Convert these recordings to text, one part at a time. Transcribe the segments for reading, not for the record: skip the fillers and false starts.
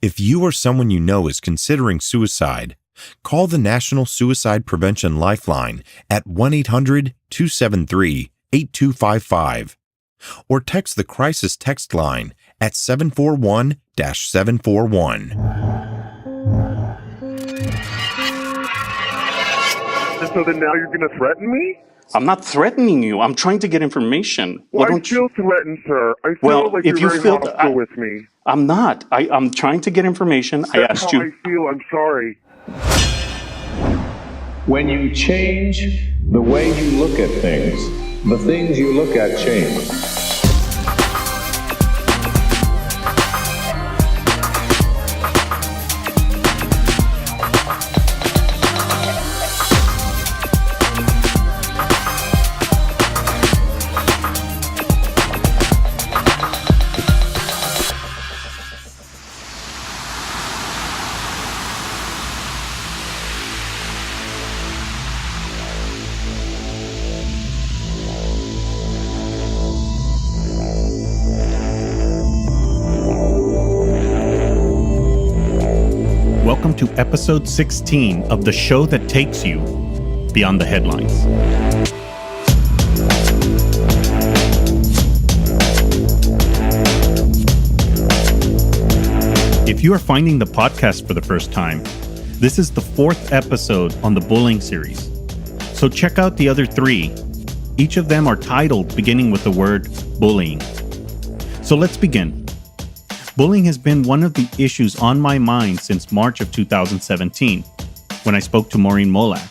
If you or someone you know is considering suicide, call the National Suicide Prevention Lifeline at 1-800-273-8255 or text the crisis text line at 741-741. So then now you're going to threaten me? I'm not threatening you. I'm trying to get information. Well, I feel threatened, sir. I feel like you're very hostile with me. I'm not. I'm trying to get information. I asked you. That's how I feel. I'm sorry. When you change the way you look at things, the things you look at change. Welcome to episode 16 of the show that takes you beyond the headlines. If you are finding the podcast for the first time, this is the fourth episode on the bullying series. So check out the other three. Each of them are titled beginning with the word bullying. So let's begin. Bullying has been one of the issues on my mind since March of 2017, when I spoke to Maurine Molack.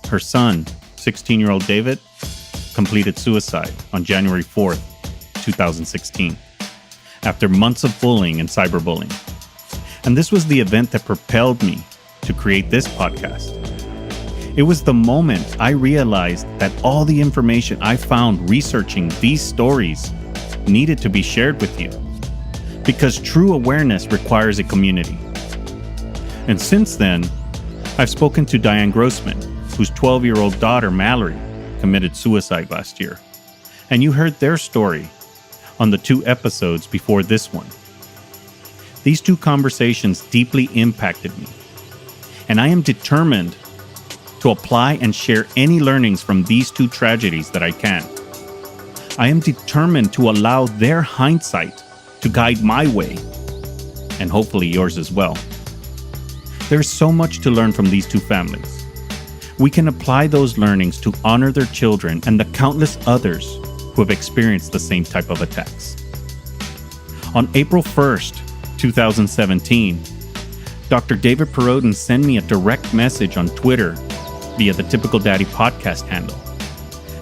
Her son, 16-year-old David, completed suicide on January 4th, 2016, after months of bullying and cyberbullying. And this was the event that propelled me to create this podcast. It was the moment I realized that all the information I found researching these stories needed to be shared with you, because true awareness requires a community. And since then, I've spoken to Diane Grossman, whose 12-year-old daughter, Mallory, committed suicide last year. And you heard their story on the 2 episodes before this one. These 2 conversations deeply impacted me, and I am determined to apply and share any learnings from these 2 tragedies that I can. I am determined to allow their hindsight to guide my way, and hopefully yours as well. There's so much to learn from these 2 families. We can apply those learnings to honor their children and the countless others who have experienced the same type of attacks. On April 1st, 2017, Dr. David Perrodin sent me a direct message on Twitter via the Typical Daddy podcast handle.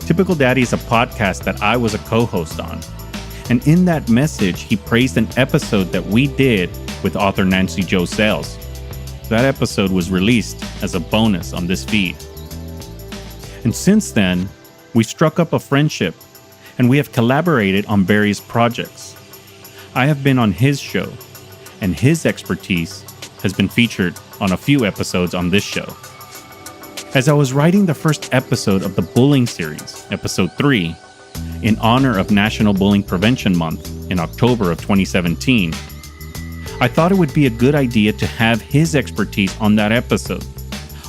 Typical Daddy is a podcast that I was a co-host on. And in that message, he praised an episode that we did with author Nancy Jo Sales. That episode was released as a bonus on this feed. And since then, we struck up a friendship, and we have collaborated on various projects. I have been on his show, and his expertise has been featured on a few episodes on this show. As I was writing the first episode of the bullying series, episode 3, in honor of National Bullying Prevention Month in October of 2017, I thought it would be a good idea to have his expertise on that episode.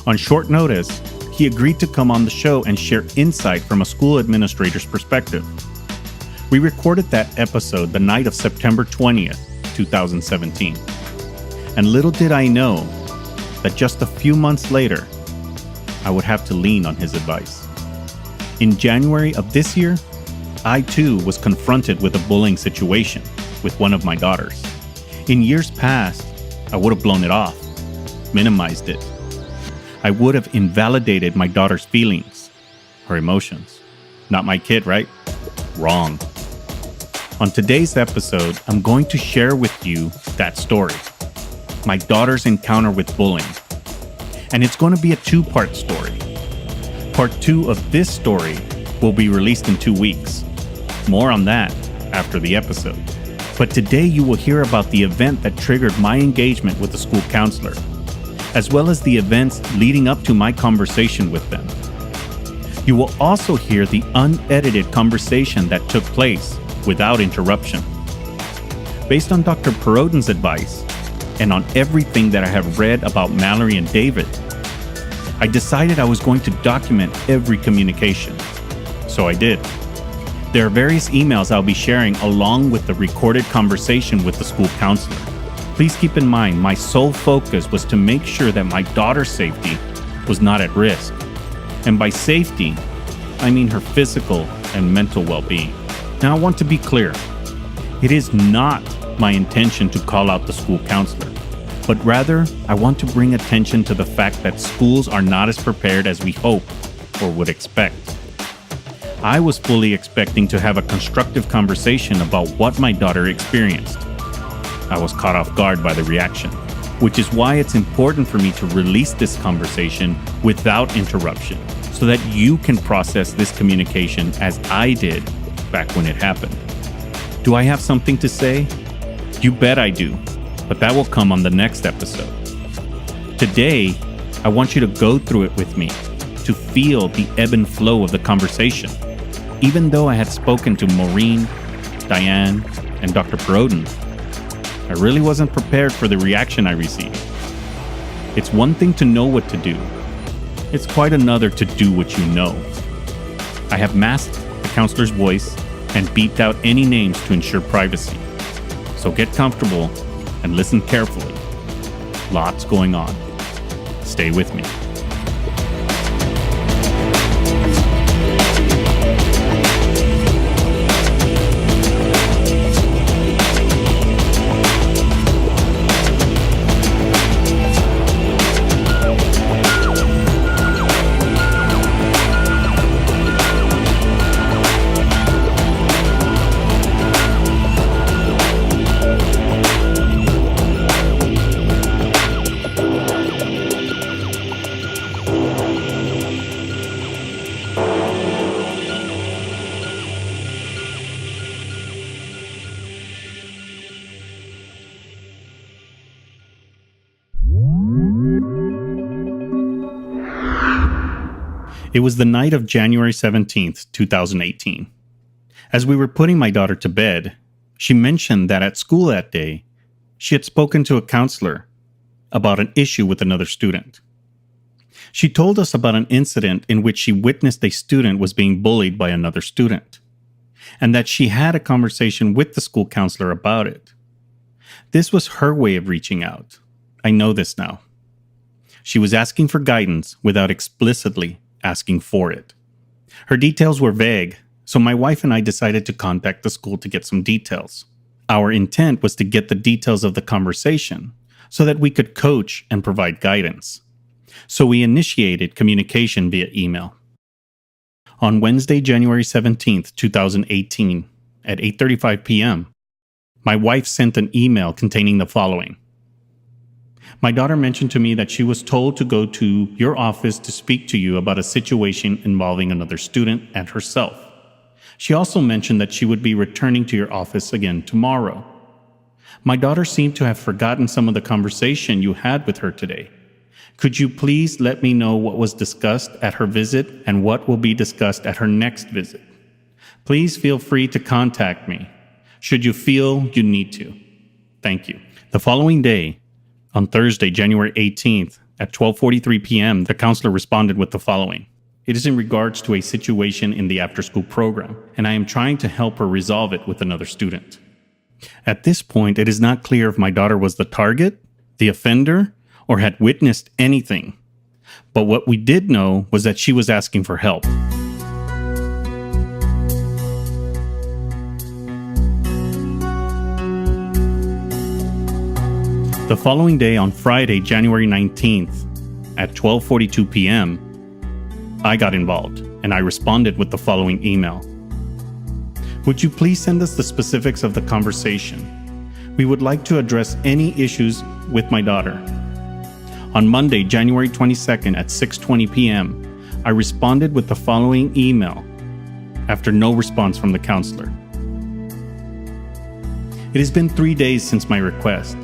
On short notice, he agreed to come on the show and share insight from a school administrator's perspective. We recorded that episode the night of September 20th, 2017. And little did I know that just a few months later, I would have to lean on his advice. In January of this year, I too was confronted with a bullying situation with one of my daughters. In years past, I would have blown it off, minimized it. I would have invalidated my daughter's feelings, her emotions. Not my kid, right? Wrong. On today's episode, I'm going to share with you that story, my daughter's encounter with bullying. And it's going to be a 2-part story. Part 2 of this story will be released in 2 weeks. More on that after the episode. But today you will hear about the event that triggered my engagement with the school counselor, as well as the events leading up to my conversation with them. You will also hear the unedited conversation that took place without interruption. Based on Dr. Perrodin's advice, and on everything that I have read about Mallory and David, I decided I was going to document every communication. So I did. There are various emails I'll be sharing along with the recorded conversation with the school counselor. Please keep in mind, my sole focus was to make sure that my daughter's safety was not at risk. And by safety, I mean her physical and mental well-being. Now, I want to be clear. It is not my intention to call out the school counselor, but rather, I want to bring attention to the fact that schools are not as prepared as we hope or would expect. I was fully expecting to have a constructive conversation about what my daughter experienced. I was caught off guard by the reaction, which is why it's important for me to release this conversation without interruption, so that you can process this communication as I did back when it happened. Do I have something to say? You bet I do, but that will come on the next episode. Today, I want you to go through it with me, to feel the ebb and flow of the conversation. Even though I had spoken to Maurine, Diane, and Dr. Broden, I really wasn't prepared for the reaction I received. It's one thing to know what to do. It's quite another to do what you know. I have masked the counselor's voice and beeped out any names to ensure privacy. So get comfortable and listen carefully. Lots going on. Stay with me. It was the night of January 17th, 2018. As we were putting my daughter to bed, she mentioned that at school that day, she had spoken to a counselor about an issue with another student. She told us about an incident in which she witnessed a student was being bullied by another student, and that she had a conversation with the school counselor about it. This was her way of reaching out. I know this now. She was asking for guidance without explicitly asking for it. Her details were vague, so my wife and I decided to contact the school to get some details. Our intent was to get the details of the conversation so that we could coach and provide guidance. So we initiated communication via email. On Wednesday, January 17th, 2018, at 8:35 p.m., my wife sent an email containing the following. My daughter mentioned to me that she was told to go to your office to speak to you about a situation involving another student and herself. She also mentioned that she would be returning to your office again tomorrow. My daughter seemed to have forgotten some of the conversation you had with her today. Could you please let me know what was discussed at her visit and what will be discussed at her next visit? Please feel free to contact me should you feel you need to. Thank you. The following day, on Thursday, January 18th, at 12:43 p.m., the counselor responded with the following. It is in regards to a situation in the after-school program, and I am trying to help her resolve it with another student. At this point, it is not clear if my daughter was the target, the offender, or had witnessed anything. But what we did know was that she was asking for help. The following day, on Friday, January 19th, at 12:42 p.m., I got involved, and I responded with the following email. Would you please send us the specifics of the conversation? We would like to address any issues with my daughter. On Monday, January 22nd, at 6:20 p.m., I responded with the following email after no response from the counselor. It has been 3 days since my request.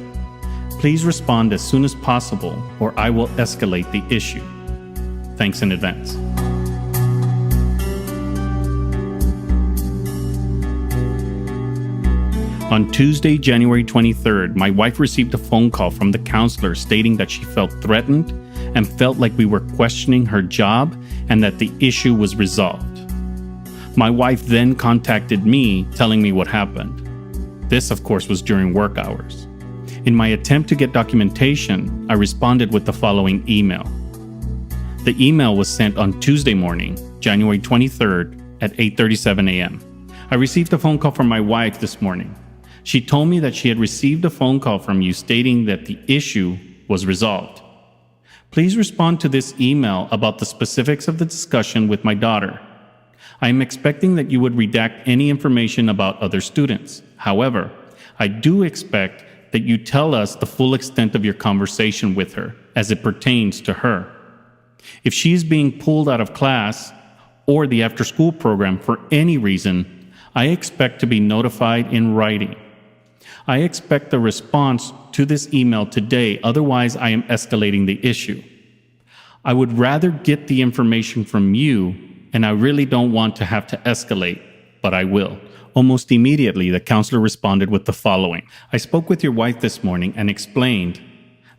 Please respond as soon as possible, or I will escalate the issue. Thanks in advance. On Tuesday, January 23rd, my wife received a phone call from the counselor stating that she felt threatened and felt like we were questioning her job and that the issue was resolved. My wife then contacted me, telling me what happened. This, of course, was during work hours. In my attempt to get documentation, I responded with the following email. The email was sent on Tuesday morning, January 23rd at 8:37 a.m. I received a phone call from my wife this morning. She told me that she had received a phone call from you stating that the issue was resolved. Please respond to this email about the specifics of the discussion with my daughter. I am expecting that you would redact any information about other students. However, I do expect that you tell us the full extent of your conversation with her as it pertains to her. If she is being pulled out of class or the after-school program for any reason, I expect to be notified in writing. I expect a response to this email today, otherwise I am escalating the issue. I would rather get the information from you, and I really don't want to have to escalate, but I will. Almost immediately, the counselor responded with the following. I spoke with your wife this morning and explained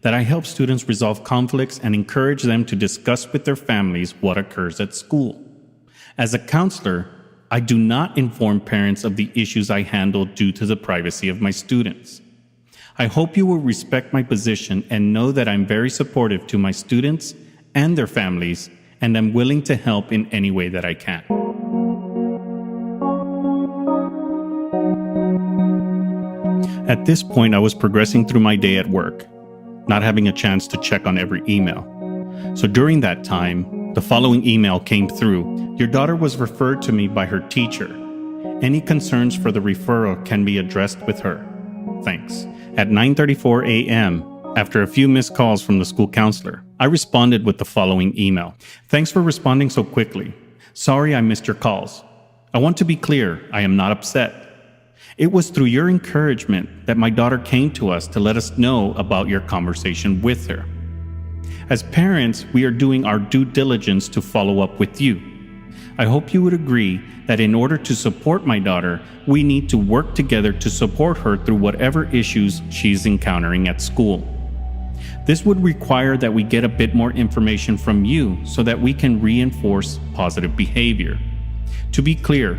that I help students resolve conflicts and encourage them to discuss with their families what occurs at school. As a counselor, I do not inform parents of the issues I handle due to the privacy of my students. I hope you will respect my position and know that I'm very supportive to my students and their families, and I'm willing to help in any way that I can. At this point, I was progressing through my day at work, not having a chance to check on every email. So during that time, the following email came through. Your daughter was referred to me by her teacher. Any concerns for the referral can be addressed with her. Thanks. At 9:34 a.m., after a few missed calls from the school counselor, I responded with the following email. Thanks for responding so quickly. Sorry I missed your calls. I want to be clear, I am not upset. It was through your encouragement that my daughter came to us to let us know about your conversation with her. As parents, we are doing our due diligence to follow up with you. I hope you would agree that in order to support my daughter, we need to work together to support her through whatever issues she's encountering at school. This would require that we get a bit more information from you so that we can reinforce positive behavior. To be clear,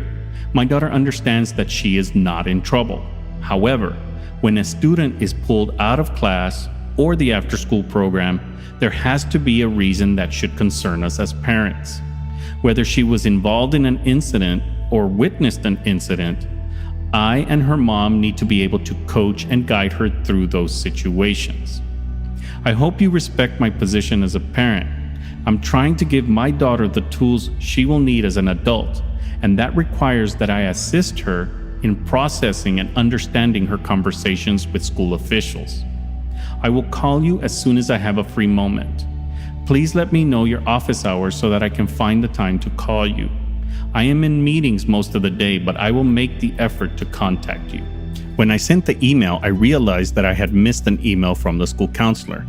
my daughter understands that she is not in trouble. However, when a student is pulled out of class or the after-school program, there has to be a reason that should concern us as parents. Whether she was involved in an incident or witnessed an incident, I and her mom need to be able to coach and guide her through those situations. I hope you respect my position as a parent. I'm trying to give my daughter the tools she will need as an adult, and that requires that I assist her in processing and understanding her conversations with school officials. I will call you as soon as I have a free moment. Please let me know your office hours so that I can find the time to call you. I am in meetings most of the day, but I will make the effort to contact you. When I sent the email, I realized that I had missed an email from the school counselor.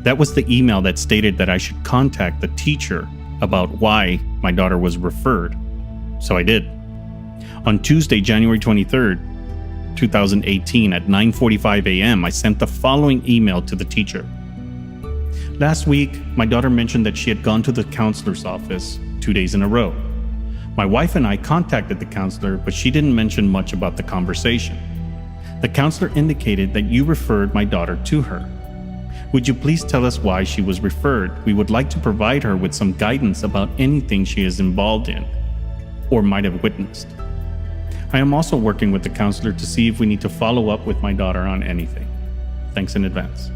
That was the email that stated that I should contact the teacher about why my daughter was referred. So I did. On Tuesday, January 23rd, 2018 at 9:45 a.m., I sent the following email to the teacher. Last week, my daughter mentioned that she had gone to the counselor's office 2 days in a row. My wife and I contacted the counselor, but she didn't mention much about the conversation. The counselor indicated that you referred my daughter to her. Would you please tell us why she was referred? We would like to provide her with some guidance about anything she is involved in or might have witnessed. I am also working with the counselor to see if we need to follow up with my daughter on anything. Thanks in advance.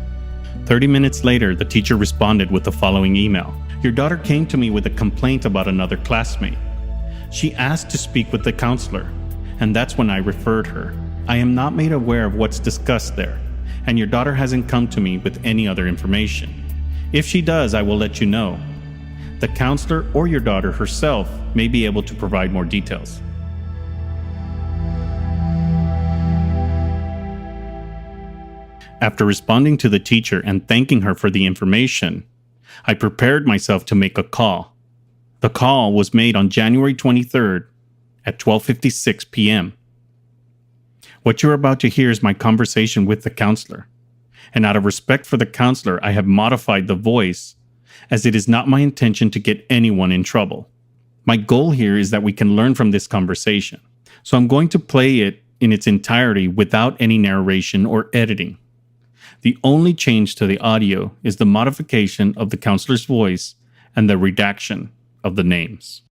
30 minutes later, the teacher responded with the following email. Your daughter came to me with a complaint about another classmate. She asked to speak with the counselor, and that's when I referred her. I am not made aware of what's discussed there, and your daughter hasn't come to me with any other information. If she does, I will let you know. The counselor or your daughter herself may be able to provide more details. After responding to the teacher and thanking her for the information, I prepared myself to make a call. The call was made on January 23rd at 12:56 p.m. What you're about to hear is my conversation with the counselor. And out of respect for the counselor, I have modified the voice, as it is not my intention to get anyone in trouble. My goal here is that we can learn from this conversation. So I'm going to play it in its entirety without any narration or editing. The only change to the audio is the modification of the counselor's voice and the redaction of the names.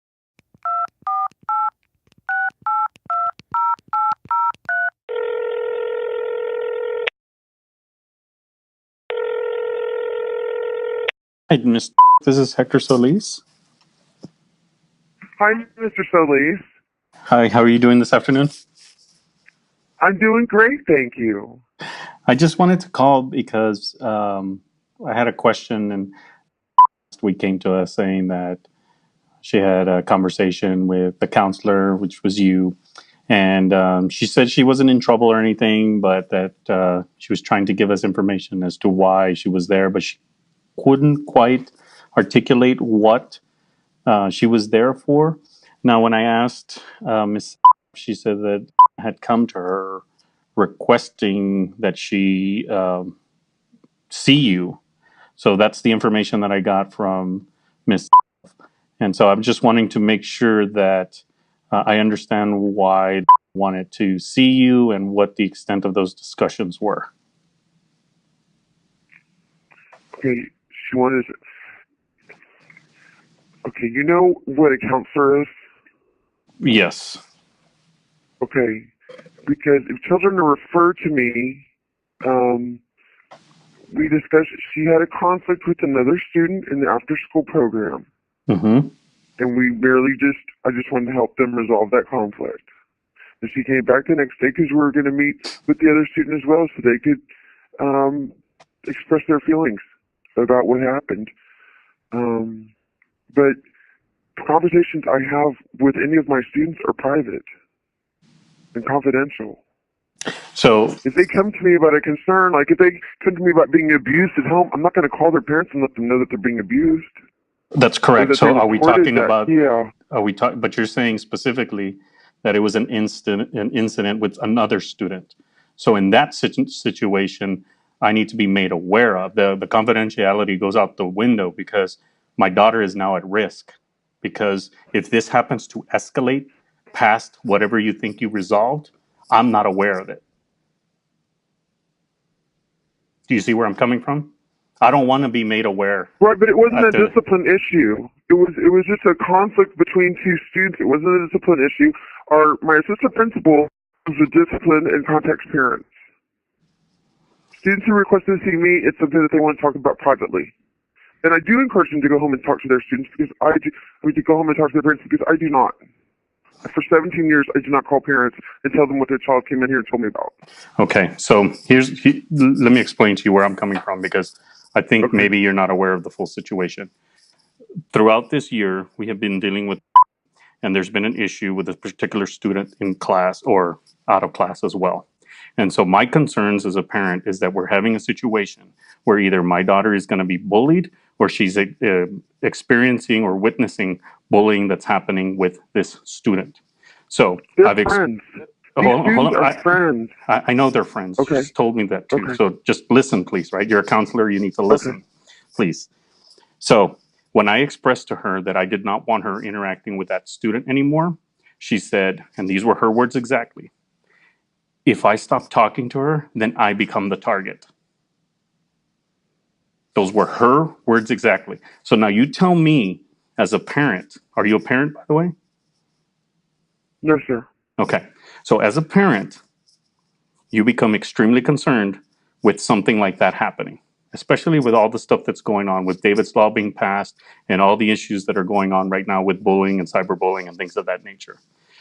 Hi, Miss. This is Hector Solis. Hi, Mr. Solis. Hi, how are you doing this afternoon? I'm doing great, thank you. I just wanted to call because I had a question, and last week came to us saying that she had a conversation with the counselor, which was you, and she said she wasn't in trouble or anything, but that she was trying to give us information as to why she was there, but she couldn't quite articulate what she was there for. Now, when I asked Miss, she said that had come to her requesting that she see you. So that's the information that I got from Miss. And so I'm just wanting to make sure that I understand why I wanted to see you and what the extent of those discussions were. Okay, she wanted to... Okay, you know what a counselor is? Yes. Okay, because if children are referred to me, we discussed, she had a conflict with another student in the after-school program. Mm-hmm. And I just wanted to help them resolve that conflict. And she came back the next day because we were going to meet with the other student as well so they could express their feelings about what happened. But conversations I have with any of my students are private and confidential. So if they come to me about a concern, like if they come to me about being abused at home, I'm not going to call their parents and let them know that they're being abused. That's correct. So are we talking that. about? Yeah. Are we talking? But you're saying specifically that it was an incident with another student. So in that situation, I need to be made aware of the confidentiality goes out the window because my daughter is now at risk. Because if this happens to escalate past whatever you think you resolved, I'm not aware of it. Do you see where I'm coming from? I don't want to be made aware. Right, but it wasn't a discipline issue. It was just a conflict between two students. It wasn't a discipline issue. My assistant principal was a discipline and contact parents. Students who request to see me, it's something that they want to talk about privately. And I do encourage them to go home and talk to their students because to go home and talk to their parents because I do not. For 17 years, I do not call parents and tell them what their child came in here and told me about. Okay, so let me explain to you where I'm coming from because I think maybe you're not aware of the full situation. Throughout this year, we have been dealing with, and there's been an issue with a particular student in class or out of class as well. And so my concerns as a parent is that we're having a situation where either my daughter is going to be bullied or she's experiencing or witnessing bullying that's happening with this student. So they're friends. Hold on. Friends. I know they're friends. Okay. She's told me that too. Okay. So just listen, please, right? You're a counselor. You need to listen, please. So when I expressed to her that I did not want her interacting with that student anymore, she said, and these were her words exactly, if I stop talking to her, then I become the target. Those were her words exactly. So now you tell me as a parent, are you a parent, by the way? No, sir. Okay. So as a parent, you become extremely concerned with something like that happening, especially with all the stuff that's going on with David's Law being passed and all the issues that are going on right now with bullying and cyberbullying and things of that nature.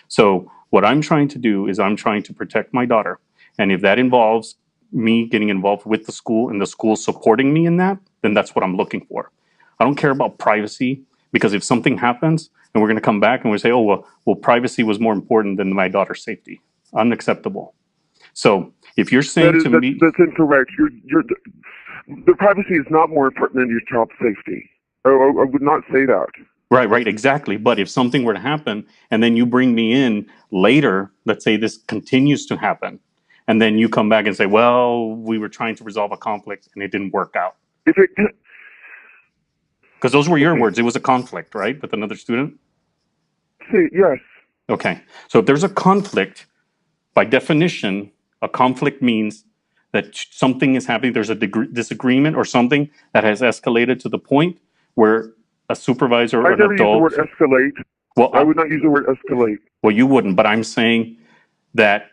So what I'm trying to do is I'm trying to protect my daughter. And if that involves me getting involved with the school and the school supporting me in that, then that's what I'm looking for. I don't care about privacy because if something happens and we're going to come back and we say, oh, well, privacy was more important than my daughter's safety. Unacceptable. So if you're saying to me... That's incorrect. The privacy is not more important than your child's safety. I would not say that. Right, exactly. But if something were to happen and then you bring me in later, let's say this continues to happen, and then you come back and say, well, we were trying to resolve a conflict and it didn't work out. Because those were your words. It was a conflict, right, with another student? Yes. Okay. So if there's a conflict, by definition, a conflict means that something is happening. There's a disagreement or something that has escalated to the point where a supervisor or I an never adult... use the word escalate. Well, I would not use the word escalate. Well, you wouldn't, but I'm saying that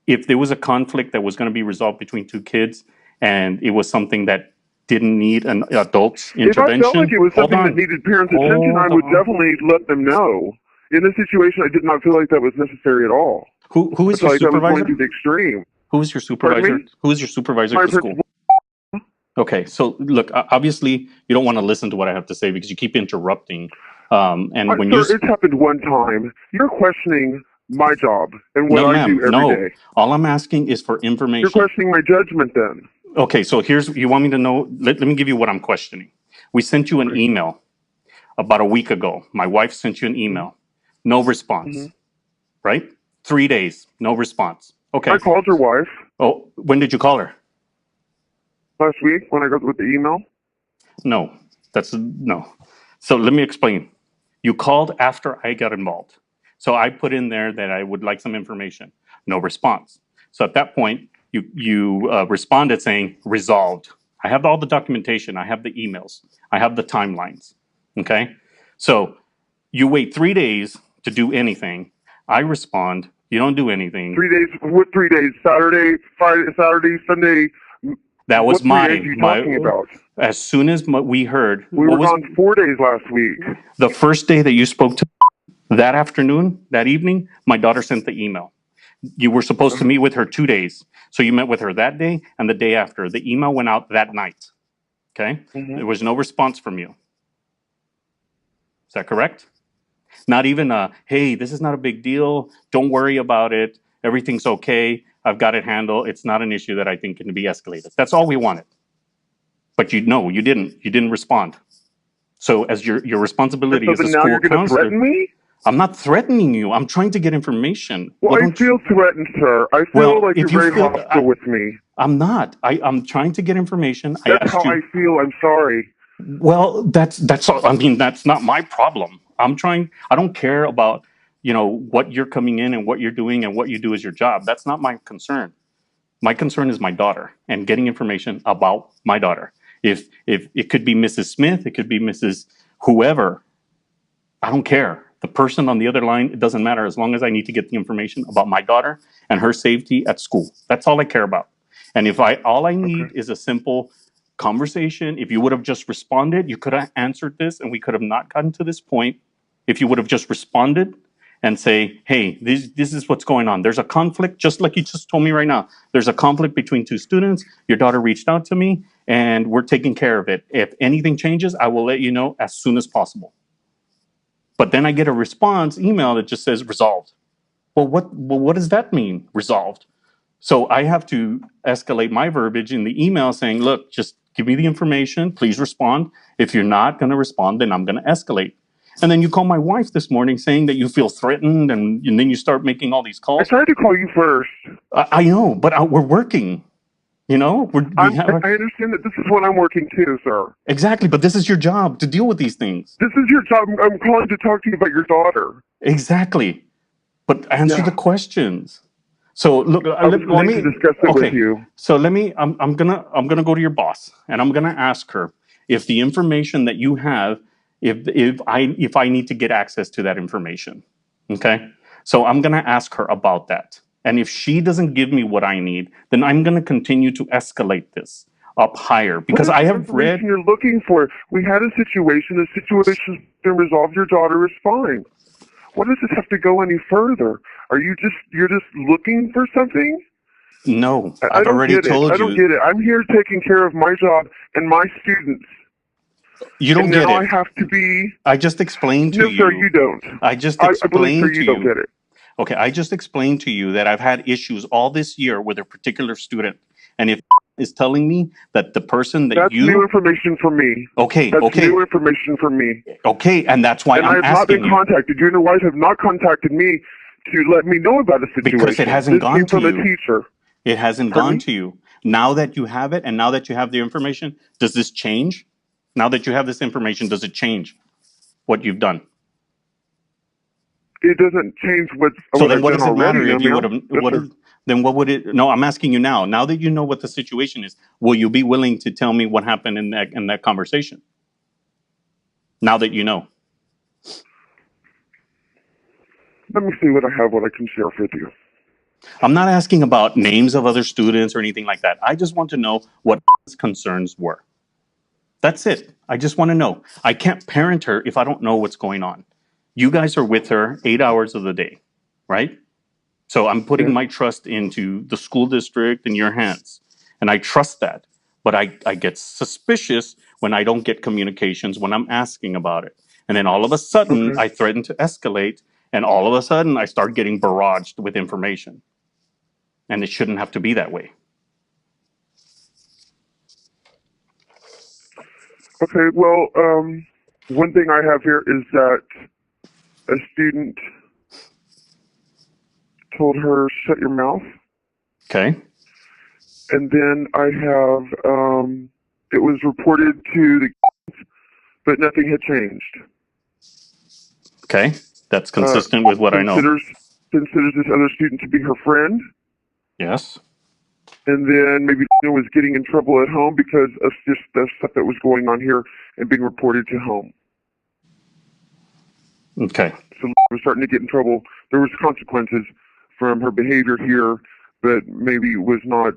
if there was a conflict that was going to be resolved between two kids and it was something that didn't need an adult's intervention... If I felt like it was something that needed parents' attention, I would definitely let them know. In this situation, I did not feel like that was necessary at all. Who is your supervisor? I was going to the extreme. Who is your supervisor? Who is your supervisor at the school? Okay, so look, obviously you don't want to listen to what I have to say because you keep interrupting. It's happened one time. You're questioning my job and what I do every day. All I'm asking is for information. You're questioning my judgment then. Okay, so you want me to know, let me give you what I'm questioning. We sent you an email about a week ago. My wife sent you an email. No response, right? 3 days, no response. Okay. I called your wife. Oh, when did you call her? Last week when I got with the email. No. So let me explain. You called after I got involved. So I put in there that I would like some information. No response. So at that point, you responded saying resolved. I have all the documentation. I have the emails. I have the timelines. Okay. So you wait 3 days to do anything. I respond. You don't do anything. 3 days? What 3 days? Saturday, Friday, Saturday, Sunday? That was what 3 days are you talking about? As soon as we heard... We were gone 4 days last week. The first day that you spoke to that afternoon, that evening, my daughter sent the email. You were supposed to meet with her 2 days. So you met with her that day and the day after. The email went out that night. Okay? There was no response from you. Is that correct? Not even hey, this is not a big deal. Don't worry about it. Everything's okay. I've got it handled. It's not an issue that I think can be escalated. That's all we wanted. But you didn't. You didn't respond. So as your responsibility as a school counselor... So now you're going to threaten me? I'm not threatening you. I'm trying to get information. Well, I feel threatened, sir. I feel like you're very hostile with me. I'm not. I'm trying to get information. That's how I feel. I'm sorry. Well, that's all. I mean, that's not my problem. I don't care about, what you're coming in and what you're doing and what you do as your job. That's not my concern. My concern is my daughter and getting information about my daughter. If it could be Mrs. Smith, it could be Mrs. whoever. I don't care. The person on the other line, it doesn't matter as long as I need to get the information about my daughter and her safety at school. That's all I care about. And if all I need is a simple conversation, if you would have just responded, you could have answered this and we could have not gotten to this point. If you would have just responded and say, hey, this is what's going on. There's a conflict, just like you just told me right now. There's a conflict between two students. Your daughter reached out to me and we're taking care of it. If anything changes, I will let you know as soon as possible. But then I get a response email that just says resolved. Well, what does that mean, resolved? So I have to escalate my verbiage in the email saying, look, just give me the information. Please respond. If you're not going to respond, then I'm going to escalate. And then you call my wife this morning saying that you feel threatened, and then you start making all these calls. I tried to call you first. I know, but we're working. I understand that this is what I'm working too, sir. Exactly, but this is your job to deal with these things. This is your job. I'm calling to talk to you about your daughter. Exactly, but answer the questions. So look, let me discuss it with you. So I'm gonna go to your boss and I'm gonna ask her if the information that you have, if I need to get access to that information. Okay, so I'm gonna ask her about that. And if she doesn't give me what I need, then I'm going to continue to escalate this up higher because I have read. You're looking for. We had a situation. The situation's been resolved. Your daughter is fine. What does this have to go any further? You're just looking for something? No, I've already told you. I don't get it. I'm here taking care of my job and my students. You don't get it. I have to be. I just explained to you. No, sir, you don't. I just explained to you. You don't get it. Okay, I just explained to you that I've had issues all this year with a particular student. And if is telling me that the person that That's new information for me. Okay, That's new information for me. Okay, and that's why I'm asking you. I have not been contacted. You and your wife have not contacted me to let me know about the situation. Because it hasn't gone to you. From a teacher. It hasn't Pardon gone me? to you. Now that you have it and now that you have the information, does this change? Now that you have this information, does it change what you've done? It doesn't change So what then I've what done does it already. matter No, if you would ma'am. have, Yes, sir. then what would it, no, I'm asking you now. Now that you know what the situation is, will you be willing to tell me what happened in that conversation? Now that you know. Let me see what I can share with you. I'm not asking about names of other students or anything like that. I just want to know what his concerns were. That's it. I just want to know. I can't parent her if I don't know what's going on. You guys are with her 8 hours of the day, right? So I'm putting Yes. my trust into the school district in your hands. And I trust that. But I get suspicious when I don't get communications when I'm asking about it. And then all of a sudden, Okay. I threaten to escalate. And all of a sudden, I start getting barraged with information. And it shouldn't have to be that way. Okay. Well, one thing I have here is that a student told her, "Shut your mouth," Okay. and then I have it was reported to the, but nothing had changed. Okay. That's Uh, consistent with what I know. considers this other student to be her friend, Yes. and then maybe was getting in trouble at home because of just the stuff that was going on here and being reported to home. Okay. So was starting to get in trouble. There was consequences from her behavior here, but maybe it was not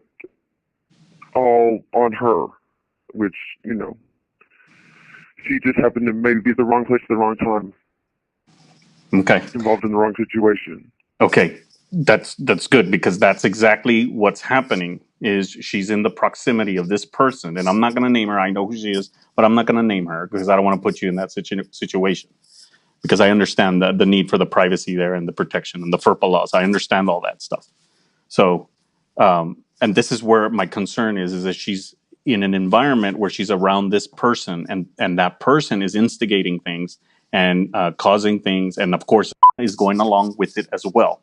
all on her, which, she just happened to maybe be at the wrong place at the wrong time, Okay. involved in the wrong situation. Okay. That's good because that's exactly what's happening is she's in the proximity of this person. And I'm not going to name her. I know who she is, but I'm not going to name her because I don't want to put you in that situation because I understand the need for the privacy there and the protection and the FERPA laws. I understand all that stuff. So, and this is where my concern is that she's in an environment where she's around this person and that person is instigating things and causing things. And of course, is going along with it as well.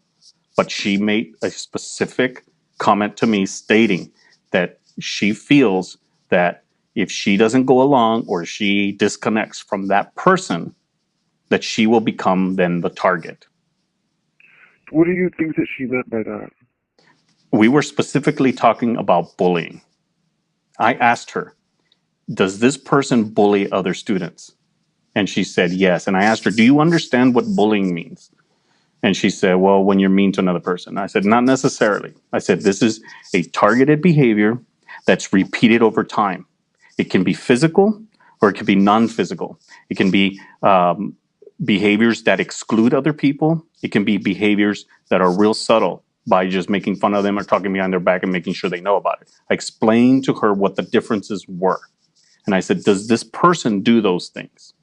But she made a specific comment to me stating that she feels that if she doesn't go along or she disconnects from that person, that she will become then the target. What do you think that she meant by that? We were specifically talking about bullying. I asked her, does this person bully other students? And she said, yes. And I asked her, do you understand what bullying means? And she said, well, when you're mean to another person. I said, not necessarily. I said, this is a targeted behavior that's repeated over time. It can be physical or it can be non-physical. It can be behaviors that exclude other people. It can be behaviors that are real subtle by just making fun of them or talking behind their back and making sure they know about it. I explained to her what the differences were. And I said, does this person do those things?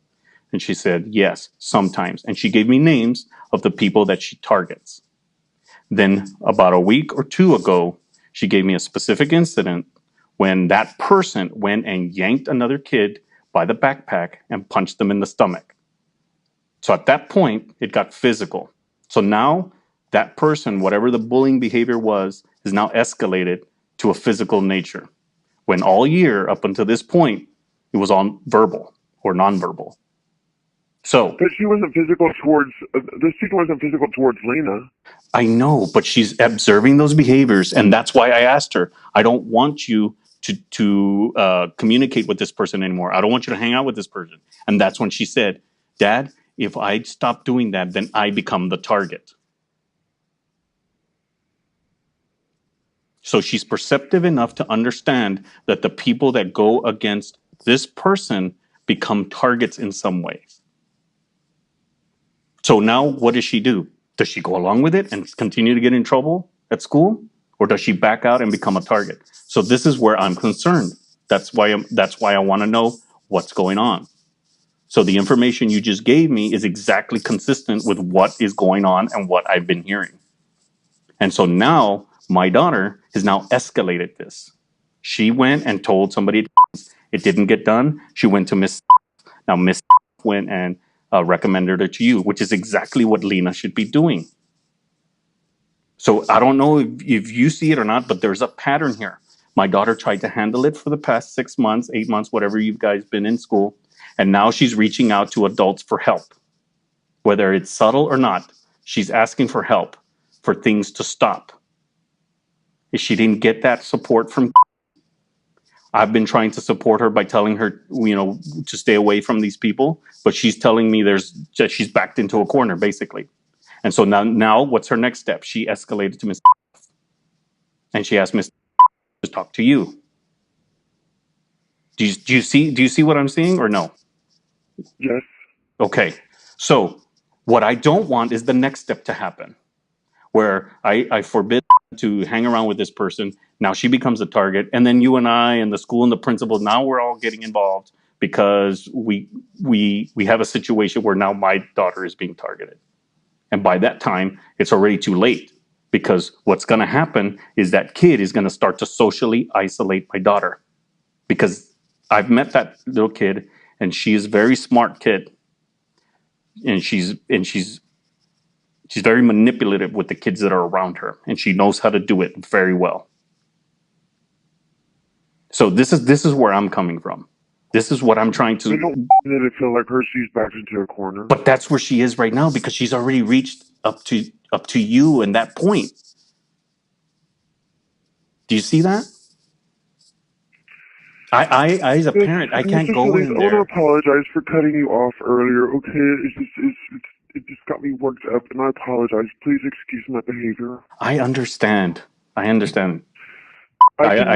And she said, yes, sometimes. And she gave me names of the people that she targets. Then about a week or two ago, she gave me a specific incident when that person went and yanked another kid by the backpack and punched them in the stomach. So at that point, it got physical. So now that person, whatever the bullying behavior was, is now escalated to a physical nature. When all year up until this point, it was on verbal or nonverbal. So, But she wasn't physical towards, the student wasn't physical towards Lena. I know, but she's observing those behaviors, and that's why I asked her. I don't want you to communicate with this person anymore. I don't want you to hang out with this person. And that's when she said, Dad, if I stop doing that, then I become the target. So she's perceptive enough to understand that the people that go against this person become targets in some ways. So now what does she do? Does she go along with it and continue to get in trouble at school? Or does she back out and become a target? So this is where I'm concerned. That's why I want to know what's going on. So the information you just gave me is exactly consistent with what is going on and what I've been hearing. And so now my daughter has now escalated this. She went and told somebody it didn't get done. She went to Miss. Now Miss went and recommended her to you, which is exactly what Lena should be doing. So I don't know if you see it or not, but there's a pattern here. My daughter tried to handle it for the past 6 months, 8 months, whatever you guys been in school. And now she's reaching out to adults for help. Whether it's subtle or not, she's asking for help for things to stop. If she didn't get that support from, I've been trying to support her by telling her, to stay away from these people. But she's telling me that she's backed into a corner, basically. And so now what's her next step? She escalated to Miss, and she asked Miss to talk to you. Do you see what I'm seeing or no? Yes. Okay. So what I don't want is the next step to happen, where I forbid to hang around with this person. Now she becomes a target, and then you and I and the school and the principal, now we're all getting involved because we have a situation where now my daughter is being targeted. And by that time, it's already too late, because what's going to happen is that kid is going to start to socially isolate my daughter, because I've met that little kid, and she is a very smart kid, and she's very manipulative with the kids that are around her, and she knows how to do it very well. So this is where I'm coming from. This is what I'm trying to. I don't really feel like her. She's backed into a corner. But that's where she is right now, because she's already reached up to you and that point. Do you see that? I as a parent, I can't go in I want there. to apologize for cutting you off earlier. Okay, it just got me worked up, and I apologize. Please excuse my behavior. I understand. I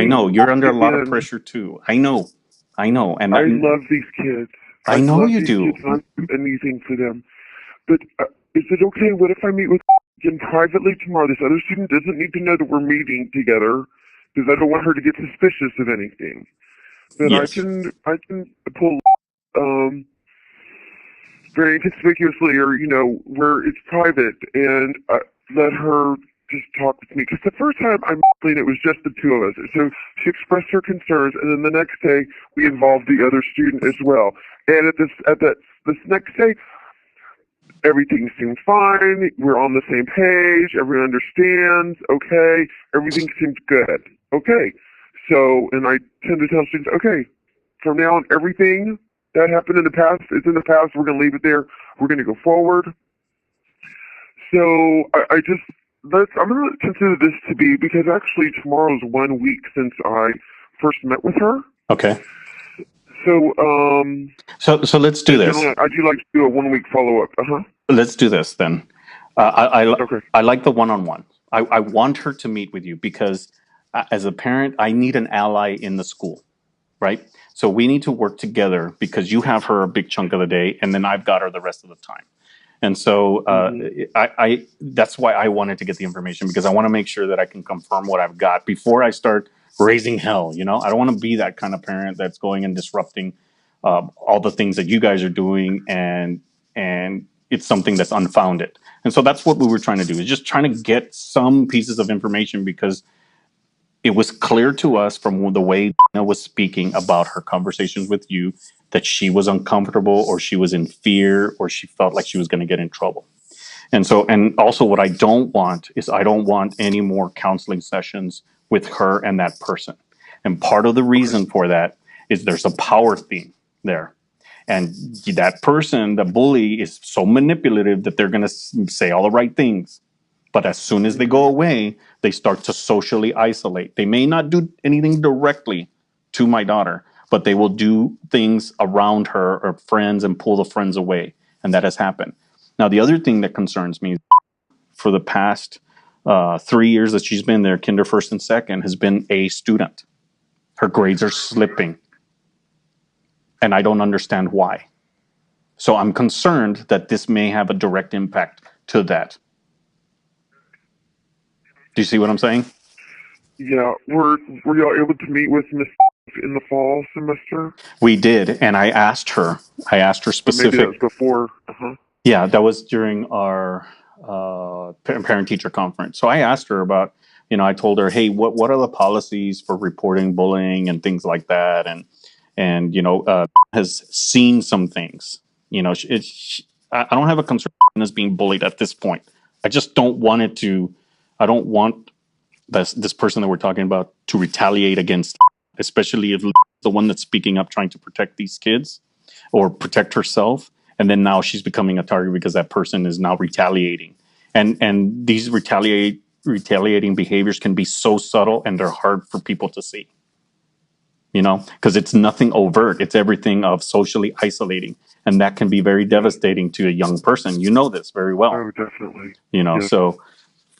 know you're under a lot of pressure too. I know, and I love these kids. I know love you these do. Kids, and I'd do anything for them. But is it okay? What if I meet with again privately tomorrow? This other student doesn't need to know that we're meeting together, because I don't want her to get suspicious of anything. But yes. I can pull very inconspicuously, or where it's private, and let her just talk with me. Because the first time I met, it was just the two of us. So she expressed her concerns, and then the next day we involved the other student as well. And this next day, everything seemed fine. We're on the same page. Everyone understands. Okay, everything seems good. Okay, so, and I tend to tell students, okay, from now on, everything that happened in the past is in the past. We're going to leave it there. We're going to go forward. So I'm going to consider this to be, because actually tomorrow's 1 week since I first met with her. Okay. So So let's do this. I do like to do a 1 week follow up. Let's do this then. Okay. I like the one-on-one. I want her to meet with you, because as a parent, I need an ally in the school, right? So we need to work together, because you have her a big chunk of the day, and then I've got her the rest of the time. And so I that's why I wanted to get the information, because I want to make sure that I can confirm what I've got before I start raising hell. I don't want to be that kind of parent that's going and disrupting all the things that you guys are doing, and it's something that's unfounded. And so that's what we were trying to do, is just trying to get some pieces of information, because it was clear to us from the way Dina was speaking about her conversations with you that she was uncomfortable, or she was in fear, or she felt like she was going to get in trouble. And so, and also what I don't want is, I don't want any more counseling sessions with her and that person. And part of the reason for that is there's a power theme there. And that person, the bully, is so manipulative that they're going to say all the right things. But as soon as they go away, they start to socially isolate. They may not do anything directly to my daughter, but they will do things around her or friends and pull the friends away. And that has happened. Now, the other thing that concerns me, for the past 3 years that she's been there, kinder, first, and second, has been a student. Her grades are slipping. And I don't understand why. So I'm concerned that this may have a direct impact to that. Do you see what I'm saying? Yeah. Were y'all able to meet with Miss in the fall semester? We did, and I asked her specific. Maybe that was before. Yeah, that was during our parent-teacher conference. So I asked her about, I told her, hey, what are the policies for reporting bullying and things like that, and has seen some things. I don't have a concern as being bullied at this point. I just don't want it to I don't want this person that we're talking about to retaliate against, especially if the one that's speaking up trying to protect these kids or protect herself, and then now she's becoming a target because that person is now retaliating. And these retaliating behaviors can be so subtle and they're hard for people to see. Because it's nothing overt. It's everything of socially isolating. And that can be very devastating to a young person. You know this very well. Oh, definitely. Yes.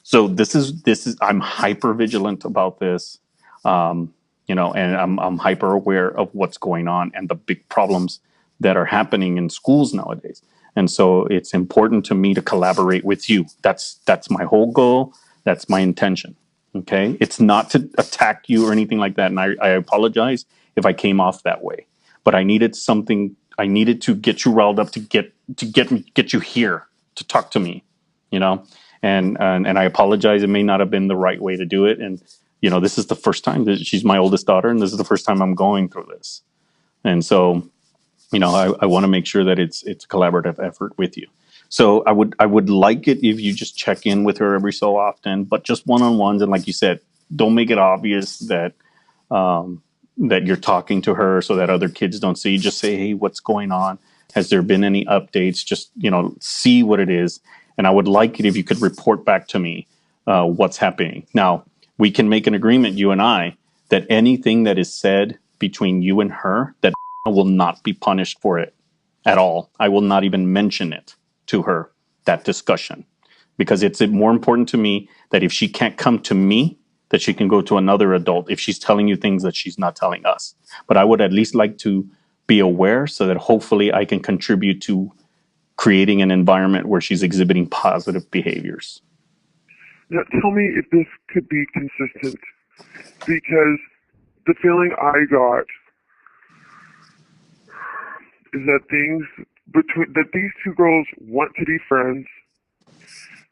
So this is I'm hyper vigilant about this. And I'm hyper aware of what's going on and the big problems that are happening in schools nowadays. And so it's important to me to collaborate with you. That's my whole goal. That's my intention. Okay. It's not to attack you or anything like that. And I apologize if I came off that way, but I needed to get you riled up to get you here to talk to me, and I apologize. It may not have been the right way to do it. And, this is the first time that she's my oldest daughter. And this is the first time I'm going through this. And so, I want to make sure that it's a collaborative effort with you. So I would like it if you just check in with her every so often, but just one-on-ones. And like you said, don't make it obvious that that you're talking to her so that other kids don't see. Just say, hey, what's going on? Has there been any updates? Just, see what it is. And I would like it if you could report back to me what's happening. Now, we can make an agreement, you and I, that anything that is said between you and her, that will not be punished for it at all. I will not even mention it to her, that discussion, because it's more important to me that if she can't come to me, that she can go to another adult if she's telling you things that she's not telling us. But I would at least like to be aware so that hopefully I can contribute to creating an environment where she's exhibiting positive behaviors. Now, tell me if this could be consistent, because the feeling I got is that that these two girls want to be friends,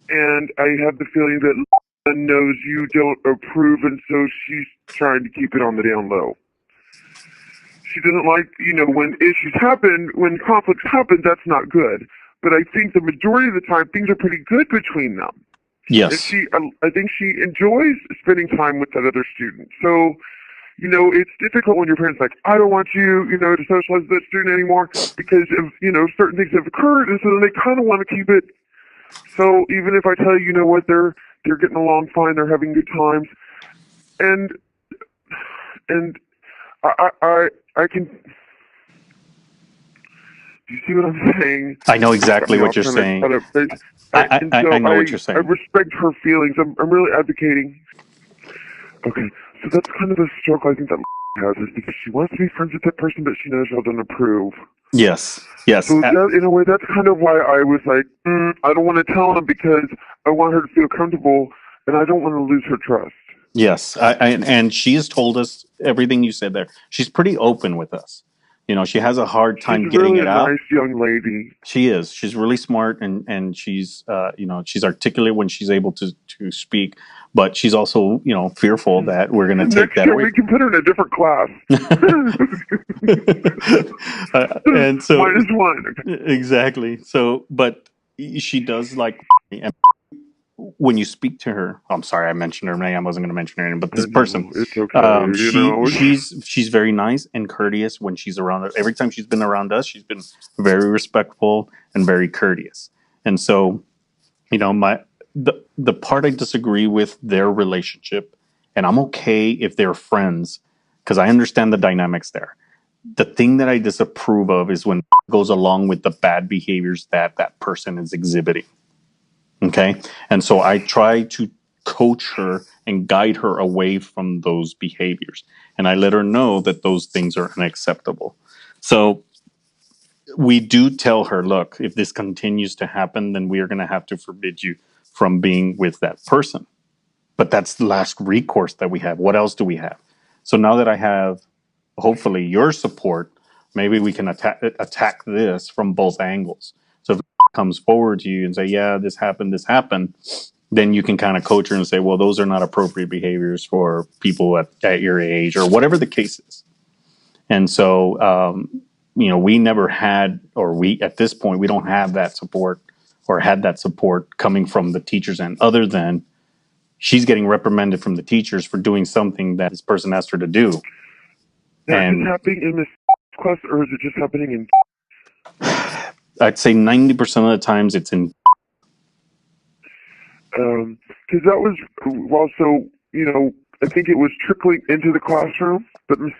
and I have the feeling that Lisa knows you don't approve, and so she's trying to keep it on the down low. She doesn't like, when issues happen, when conflicts happen, that's not good. But I think the majority of the time, things are pretty good between them. Yes. And I think she enjoys spending time with that other student. So, it's difficult when your parents are like, I don't want you, to socialize with that student anymore because of, certain things have occurred. And so then they kind of want to keep it. So even if I tell you, what, they're getting along fine, they're having good times. And I can, do you see what I'm saying? I know exactly what you're saying. I know what you're saying. I respect her feelings. I'm really advocating. Okay, so that's kind of a struggle I think that has, is because she wants to be friends with that person, but she knows y'all don't approve. Yes. So that, in a way, that's kind of why I was like, I don't want to tell him because I want her to feel comfortable, and I don't want to lose her trust. Yes, and she has told us everything you said there. She's pretty open with us. She has a hard time getting it out. She's a really nice young lady. She is. She's really smart, and she's she's articulate when she's able to speak. But she's also fearful that we're going to take that away. We can put her in a different class. And so -1. Exactly. So, but she does like. And when you speak to her, I'm sorry, I mentioned her name. I wasn't going to mention her name, but this person, it's okay. She's very nice and courteous when she's around us. Every time she's been around us, she's been very respectful and very courteous. And so, the part I disagree with their relationship, and I'm okay if they're friends because I understand the dynamics there. The thing that I disapprove of is when it goes along with the bad behaviors that person is exhibiting. Okay. And so I try to coach her and guide her away from those behaviors. And I let her know that those things are unacceptable. So we do tell her, look, if this continues to happen, then we are going to have to forbid you from being with that person. But that's the last recourse that we have. What else do we have? So now that I have, hopefully, your support, maybe we can attack this from both angles. So if it comes forward to you and say, yeah, this happened, then you can kind of coach her and say, well, those are not appropriate behaviors for people at your age or whatever the case is. And so, we never had, at this point, we don't have that support or had that support coming from the teachers end, other than, she's getting reprimanded from the teachers for doing something that this person asked her to do. Now, is And this happening in this class, or is it just happening in? I'd say 90% of the times it's in. Because that was, well, so, I think it was trickling into the classroom, but Miss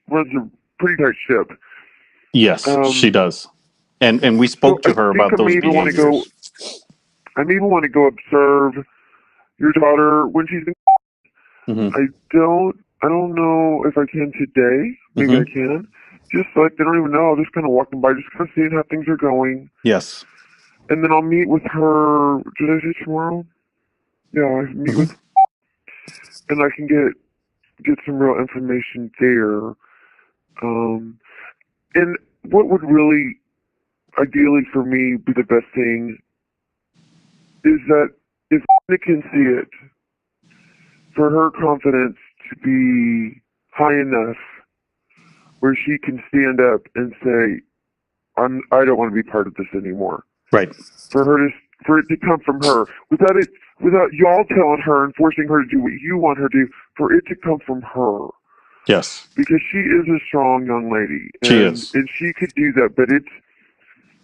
runs a pretty tight ship. Yes, she does. And we spoke to her about those behaviors. I maybe want to go observe your daughter when she's in. Mm-hmm. I don't know if I can today. Maybe I can. Just like they don't even know. Just kind of walking by, just kind of seeing how things are going. Yes. And then I'll meet with her. Did I say tomorrow? Yeah, I meet with, and I can get some real information there. And what would really, ideally for me, be the best thing is that if Nick can see it, for her confidence to be high enough where she can stand up and say, I don't want to be part of this anymore. Right. For it to come from her, without y'all telling her and forcing her to do what you want her to do, for it to come from her. Yes. Because she is a strong young lady. She is. And she could do that, but it's,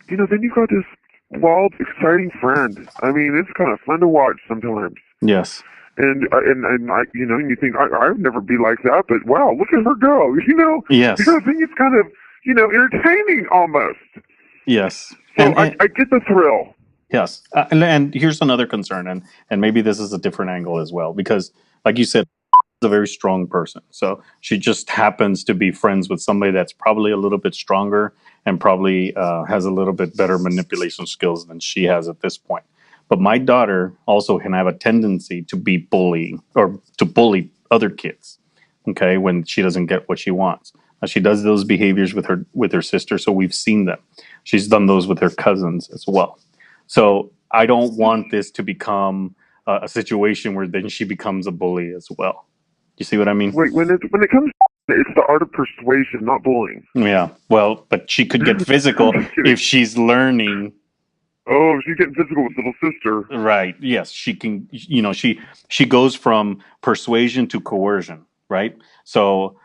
then you've got this wild, exciting friend. I mean, it's kind of fun to watch sometimes. Yes. And I, you think, I would never be like that, but wow, look at her go, Yes. I think it's kind of, entertaining almost. Yes. So I get the thrill. Yes. And here's another concern, and maybe this is a different angle as well, because like you said, she's a very strong person. So she just happens to be friends with somebody that's probably a little bit stronger and probably has a little bit better manipulation skills than she has at this point. But my daughter also can have a tendency to be bullying or to bully other kids, okay, when she doesn't get what she wants. She does those behaviors with her sister, so we've seen them. She's done those with her cousins as well. So I don't want this to become a situation where then she becomes a bully as well. You see what I mean? Wait, when it comes, it's the art of persuasion, not bullying. Yeah. Well, but she could get physical if she's learning. Oh, she's getting physical with little sister. Right. Yes, she can. She goes from persuasion to coercion. Right. So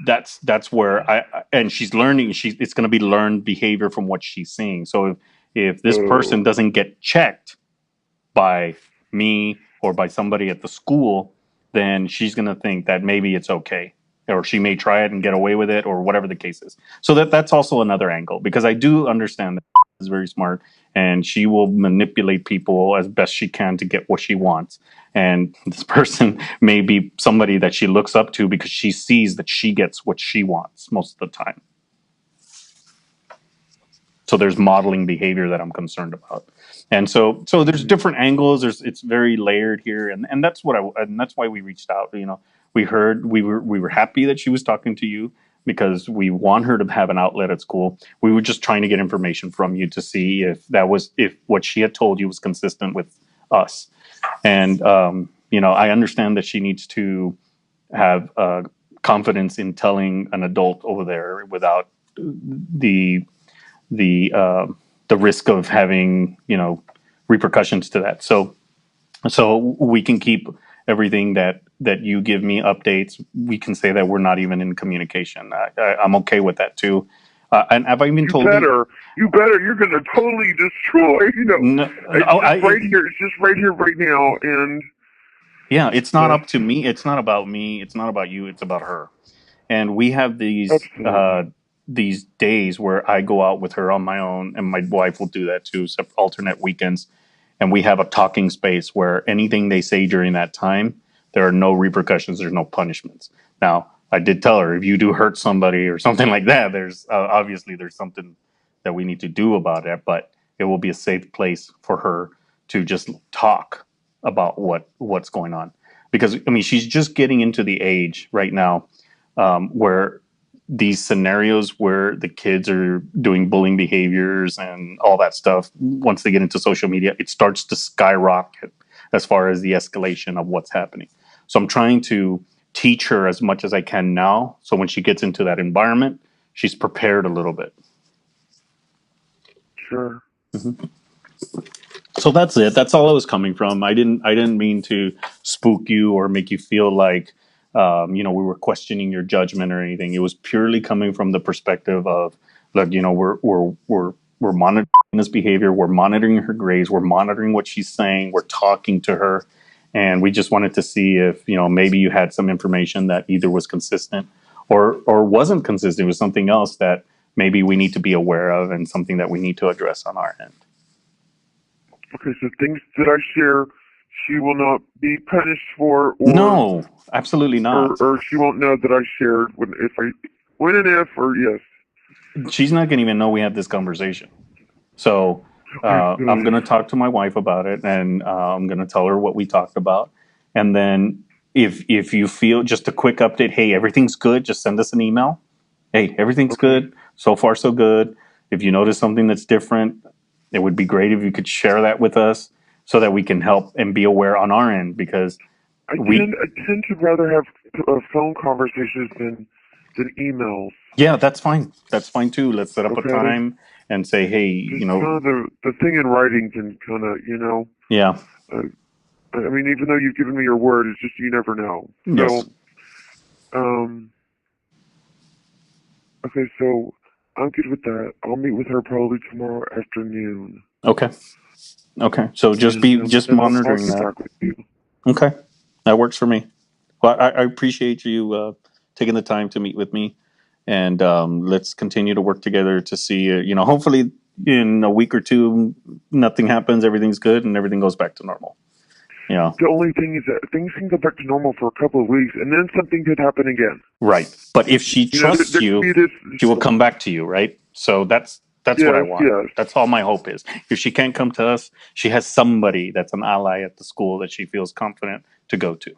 that's where and she's learning. It's going to be learned behavior from what she's seeing. So if this person doesn't get checked by me or by somebody at the school, then she's going to think that maybe it's okay, or she may try it and get away with it, or whatever the case is. So that's also another angle, because I do understand that is very smart and she will manipulate people as best she can to get what she wants. And this person may be somebody that she looks up to because she sees that she gets what she wants most of the time. So there's modeling behavior that I'm concerned about. And so there's different angles. It's very layered here, and that's that's why we reached out. We were happy that she was talking to you because we want her to have an outlet at school. We were just trying to get information from you to see if what she had told you was consistent with us. And I understand that she needs to have confidence in telling an adult over there without the risk of having repercussions to that. So we can keep everything that you give me updates. We can say that we're not even in communication. I'm okay with that too. And have I even told you? You better. You're going to totally destroy. It's just right here, right now, and yeah, it's not up to me. It's not about me. It's not about you. It's about her. And we have these days where I go out with her on my own, and my wife will do that too, alternate weekends. And we have a talking space where anything they say during that time, there are no repercussions, there's no punishments. Now, I did tell her, if you do hurt somebody or something like that, there's obviously there's something that we need to do about it, but it will be a safe place for her to just talk about what's going on. Because, she's just getting into the age right now where these scenarios where the kids are doing bullying behaviors and all that stuff, once they get into social media, it starts to skyrocket as far as the escalation of what's happening. So I'm trying to teach her as much as I can now, so when she gets into that environment, she's prepared a little bit. Sure. Mm-hmm. So that's it. That's all I was coming from. I didn't mean to spook you or make you feel like we were questioning your judgment or anything. It was purely coming from the perspective of, look, we're monitoring this behavior, we're monitoring her grades, we're monitoring what she's saying, we're talking to her, and we just wanted to see if maybe you had some information that either was consistent or wasn't consistent with something else that maybe we need to be aware of and something that we need to address on our end. Okay, so things that I share, she will not be punished for, or No, absolutely not. or she won't know that I shared when and if, or yes. She's not going to even know we had this conversation. So I'm going to talk to my wife about it, and I'm going to tell her what we talked about. And then if you feel, just a quick update, hey, everything's good, just send us an email. Hey, everything's good. So far, so good. If you notice something that's different, it would be great if you could share that with us so that we can help and be aware on our end, because I tend to rather have phone conversations than emails. Yeah, that's fine. That's fine too. Let's set up a time and say, hey, just kind of the thing in writing can kind of, Yeah. I mean, even though you've given me your word, it's just you never know. Yes. So, okay, so I'm good with that. I'll meet with her probably tomorrow afternoon. Okay. So just monitoring I'll get that. back with you. Okay, that works for me. Well, I appreciate you taking the time to meet with me, and let's continue to work together to see. Hopefully in a week or two, nothing happens, everything's good, and everything goes back to normal. Yeah. The only thing is that things can go back to normal for a couple of weeks, and then something could happen again. Right, but if she trusts you, she will come back to you, right? So that's what I want. Yes. That's all my hope is. If she can't come to us, she has somebody that's an ally at the school that she feels confident to go to.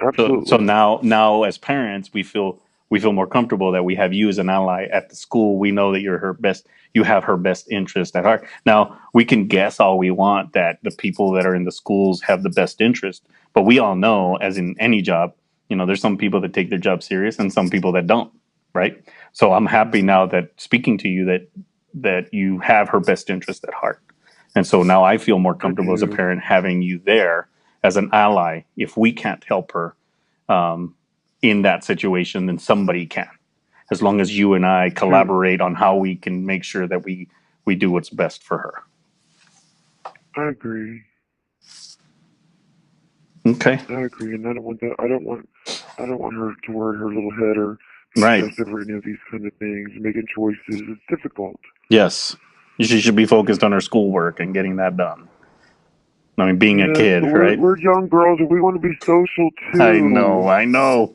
Absolutely. So now as parents, we feel more comfortable that we have you as an ally at the school. We know that you have her best interest at heart. Now, we can guess all we want that the people that are in the schools have the best interest, but we all know, as in any job, there's some people that take their job serious and some people that don't, right? So I'm happy now that speaking to you that you have her best interest at heart. And so now I feel more comfortable as a parent having you there as an ally. If we can't help her in that situation, then somebody can. As long as you and I collaborate on how we can make sure that we do what's best for her. I agree. Okay. I agree, and I don't want that. I don't want her to worry her little head or right over any of these kind of things. Making choices is difficult. Yes, she should be focused on her schoolwork and getting that done. I mean, being a kid, right? We're young girls and we want to be social too. I know.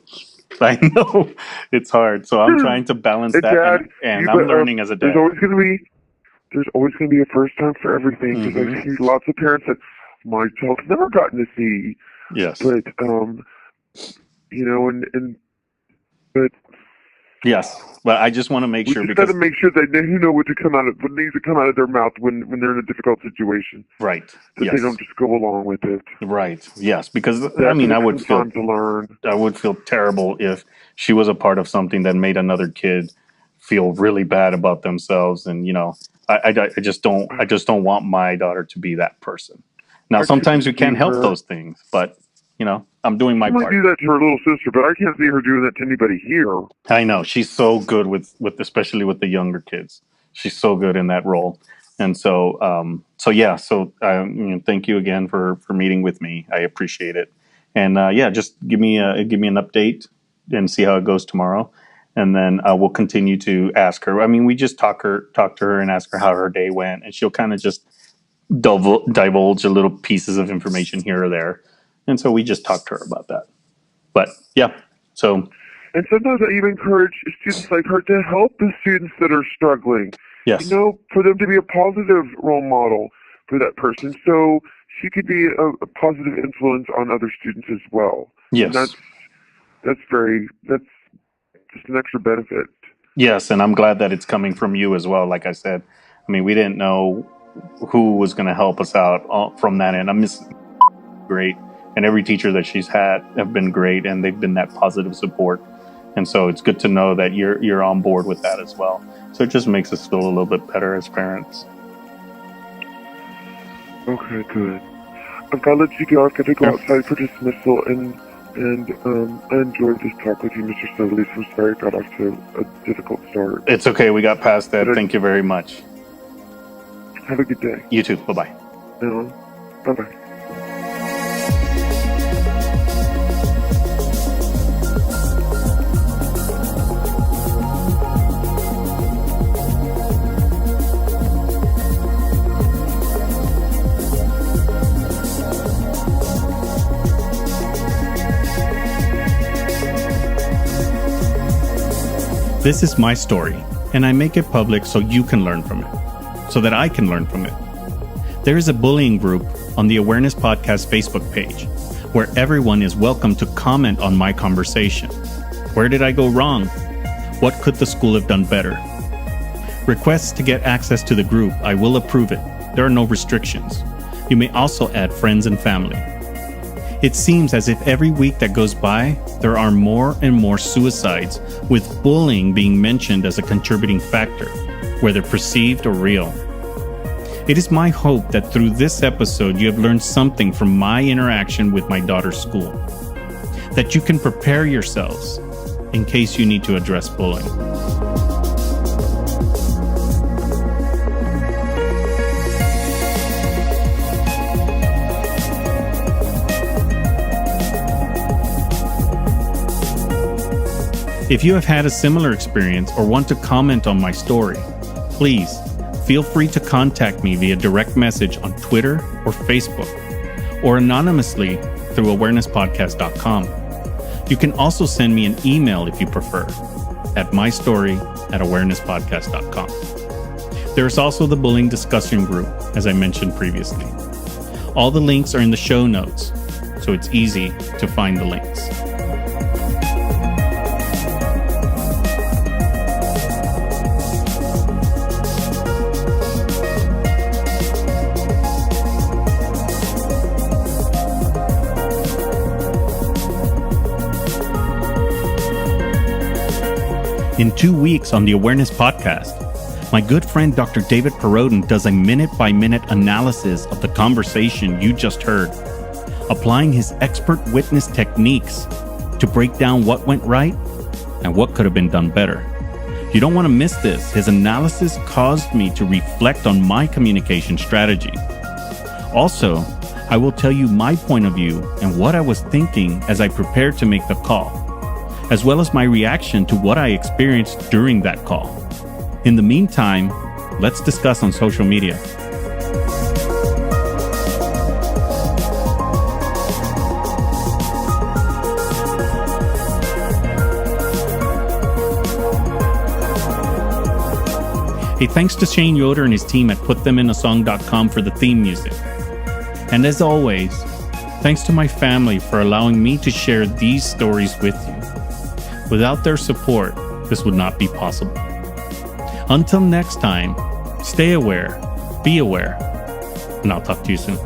It's hard. So I'm trying to balance that, Dad, and I'm learning as a dad. There's always going to be a first time for everything, because I see lots of parents that my child's never gotten to see. Yes. But but yes. But I just want to make sure, because got to make sure that they know what needs to come out of their mouth when they're in a difficult situation. Right. That they don't just go along with it. Right. Yes. Because I would feel to learn. I would feel terrible if she was a part of something that made another kid feel really bad about themselves, and I just don't want my daughter to be that person. Now, sometimes we can't help those things, but I'm doing my part. She might do that to her little sister, but I can't see her doing that to anybody here. I know. She's so good with especially with the younger kids. She's so good in that role. And so thank you again for meeting with me. I appreciate it. And just give me an update and see how it goes tomorrow. And then we'll continue to ask her. I mean, we just talk to her and ask her how her day went, and she'll kind of just divulge a little pieces of information here or there. And so we just talked to her about that. But so. And sometimes I even encourage students like her to help the students that are struggling. Yes. For them to be a positive role model for that person, so she could be a positive influence on other students as well. Yes. And that's just an extra benefit. Yes, and I'm glad that it's coming from you as well. Like I said, I mean, we didn't know who was going to help us out from that end. I'm just great, and every teacher that she's had have been great, and they've been that positive support. And so it's good to know that you're on board with that as well. So it just makes us feel a little bit better as parents. Okay, good. I've got to let you go. I've got to go Yeah. outside for dismissal, and I enjoyed this talk with you, Mr. Solis. I'm sorry I got off to a difficult start. It's okay. We got past that. Thank you very much. Have a good day. You too. Bye-bye. Bye-bye. This is my story, and I make it public so you can learn from it, so that I can learn from it. There is a bullying group on the Awareness Podcast Facebook page where everyone is welcome to comment on my conversation. Where did I go wrong? What could the school have done better? Requests to get access to the group, I will approve it. There are no restrictions. You may also add friends and family. It seems as if every week that goes by, there are more and more suicides, with bullying being mentioned as a contributing factor, whether perceived or real. It is my hope that through this episode you have learned something from my interaction with my daughter's school, that you can prepare yourselves in case you need to address bullying. If you have had a similar experience or want to comment on my story, please feel free to contact me via direct message on Twitter or Facebook, or anonymously through awarennesspodcast.com. You can also send me an email if you prefer, at mystory@awarennesspodcast.com. There is also the bullying discussion group, as I mentioned previously. All the links are in the show notes, so it's easy to find the links. In 2 weeks on the Awareness Podcast, my good friend Dr. David Perrodin does a minute-by-minute analysis of the conversation you just heard, applying his expert witness techniques to break down what went right and what could have been done better. You don't want to miss this. His analysis caused me to reflect on my communication strategy. Also, I will tell you my point of view and what I was thinking as I prepared to make the call, as well as my reaction to what I experienced during that call. In the meantime, let's discuss on social media. Hey, thanks to Shane Yoder and his team at PutThemInASong.com for the theme music. And as always, thanks to my family for allowing me to share these stories with you. Without their support, this would not be possible. Until next time, stay aware, be aware, and I'll talk to you soon.